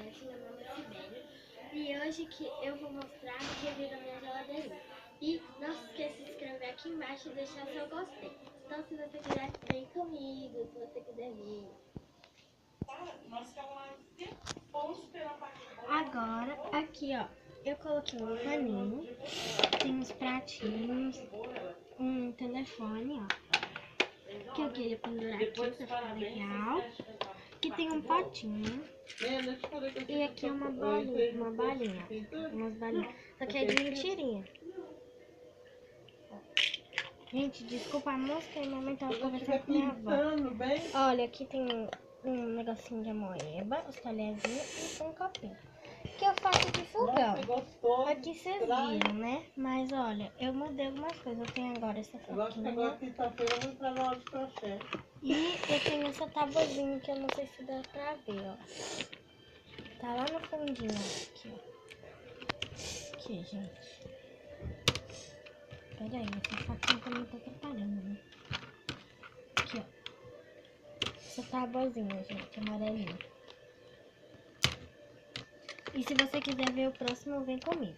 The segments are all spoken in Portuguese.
internet, meu nome é Sibeli e hoje que eu vou mostrar o review da minha geladeirinha. E não se esqueça de se inscrever aqui embaixo e deixar seu gostei. Então se você quiser, vem comigo, se você quiser vir. Agora, aqui ó, eu coloquei um paninho, tem uns pratinhos, um telefone ó, que eu queria pendurar aqui pra ficar legal. Aqui tem um potinho. E aqui é uma balinha, umas balinhas. Só que é de mentirinha. Gente, desculpa a música, minha mãe tava conversando com minha avó. Olha, aqui tem um negocinho de amoeba, os talherzinhos e um copinho. Que eu faço de fogão. Aqui vocês viram, né? Mas olha, eu mudei algumas coisas. Eu tenho agora essa faquinha. E eu tenho essa tabuzinha que eu não sei se dá pra ver, ó. Tá lá no fundinho, aqui, ó. Aqui, gente. Pera aí, essa faquinha também tá atrapalhando, né? Aqui, ó. Essa tabuzinha, gente, amarelinha. E se você quiser ver o próximo, vem comigo.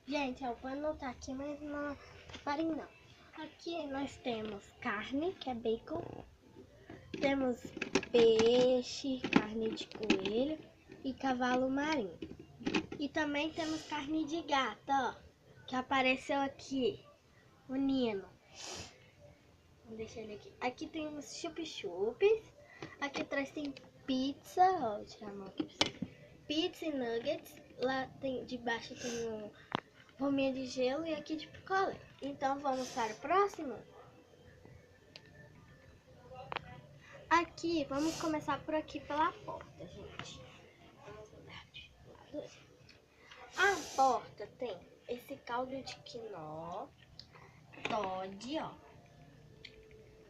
Gente, ó, o pano tá aqui, mas não parem não. Aqui nós temos carne, que é bacon. Temos peixe, carne de coelho e cavalo marinho. E também temos carne de gato, ó, que apareceu aqui, o Nino. Vou deixar ele aqui. Aqui tem uns chup-chups. Aqui atrás tem pizza, ó, vou tirar a mão aqui pra você. Pizza e nuggets. Lá tem, debaixo tem um gominha de gelo e aqui de picolé. Então vamos para o próximo? Aqui, vamos começar por aqui pela porta, gente. Vamos mudar de lado. A porta tem esse caldo de quinó, Toddy, ó.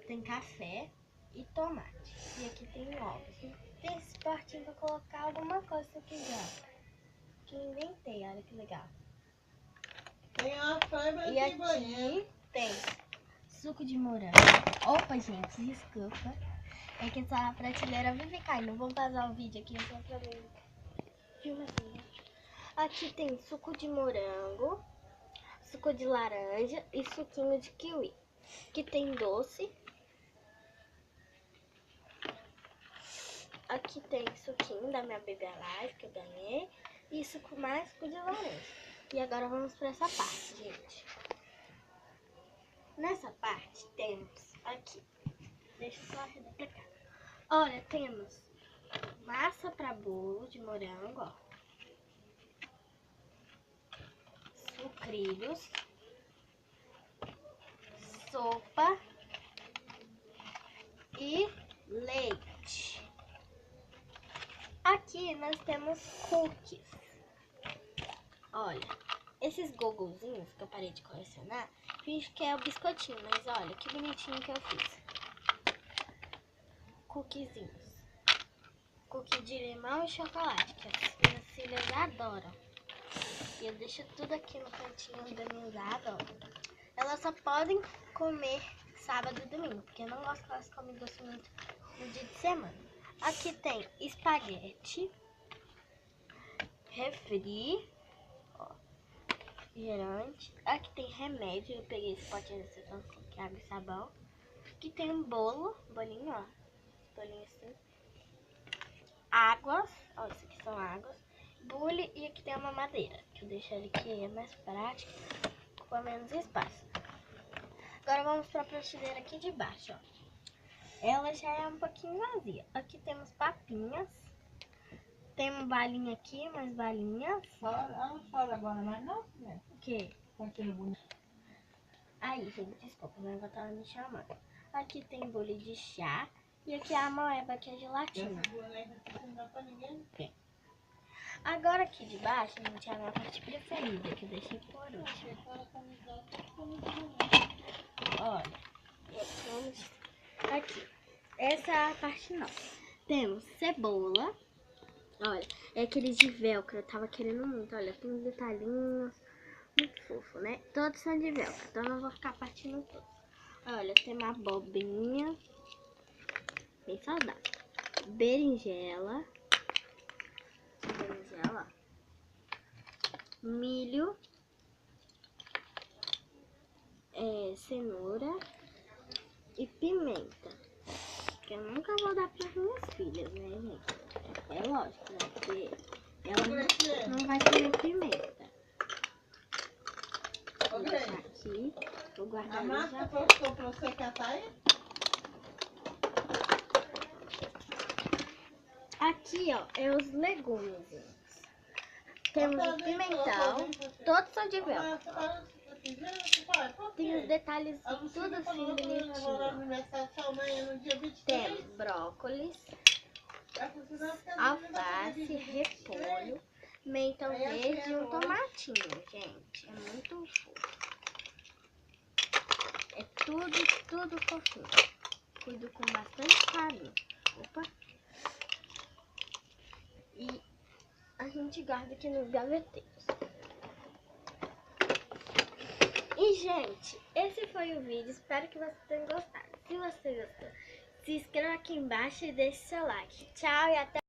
Tem café e tomate. E aqui tem ovos. Tem esse portinho pra colocar alguma coisa se você quiser. Que eu inventei, olha que legal. E aqui tem suco de morango. Opa, gente, desculpa. É que essa prateleira vive caindo. Vamos pausar o vídeo aqui só pra ver. Filmazinho. Aqui tem suco de morango, suco de laranja e suquinho de kiwi. Aqui tem doce. Aqui tem suquinho da minha Baby Alive que eu ganhei. E suco mais suco de laranja. E agora vamos pra essa parte, gente. Nessa parte temos aqui. Deixa eu só arredar pra cá. Olha, temos massa pra bolo de morango, ó. Sucrilhos. Sopa. E leite. Aqui nós temos cookies. Olha, esses gogolzinhos que eu parei de colecionar, finge que é o biscoitinho, mas olha que bonitinho que eu fiz. Cookiezinhos. Cookie de limão e chocolate, que as minhas filhas adoram. E eu deixo tudo aqui no cantinho da minha adoram. Elas só podem comer sábado e domingo, porque eu não gosto que elas comem doce muito no dia de semana. Aqui tem espaguete, refri, ó, refrigerante. Aqui tem remédio, eu peguei esse potinho desse que é água e sabão. Aqui tem um bolo, bolinho, ó, bolinho assim. Águas, ó, isso aqui são águas. Bule e aqui tem uma madeira, que eu deixo ele aqui, é mais prático, ocupa menos espaço. Agora vamos para a prateleira aqui de baixo, ó. Ela já é um pouquinho vazia. Aqui temos papinhas. Tem uma balinha aqui, mais balinhas. Ela não chora agora mais não, né? O quê? Continua bonito. Aí, gente, desculpa, minha avó tava me chamando. Aqui tem bule de chá. E aqui é a moeba, que é gelatina. Não dá pra ninguém. Tem. Agora aqui de baixo, gente, é a minha parte preferida, que eu deixei por último. Olha, vamos aqui. Essa é a parte nova. Temos cebola. Olha, é aqueles de velcro. Eu tava querendo muito. Olha, tem uns detalhinhos. Muito fofo, né? Todos são de velcro, então eu não vou ficar partindo todos. Olha, tem uma abobrinha. Bem saudável. Berinjela. Olha lá. Milho, cenoura e pimenta. Que eu nunca vou dar para as minhas filhas, né, gente? É lógico, né? Porque ela não vai comer pimenta. Vou deixar aqui. Vou guardar A ali massa já. postou pra você catar aí? Aqui, ó, é os legumes. Temos o pimentão. Todos são de velcro. Tem os detalhes tudo assim bonitinho. Temos brócolis, alface, repolho, mentão verde e um tomatinho, gente. É muito fofo. É tudo fofinho. Cuido com bastante carinho. Opa. E a gente guarda aqui nos gaveteiros. E, gente, esse foi o vídeo. Espero que vocês tenham gostado. Se você gostou, se inscreva aqui embaixo e deixe seu like. Tchau e até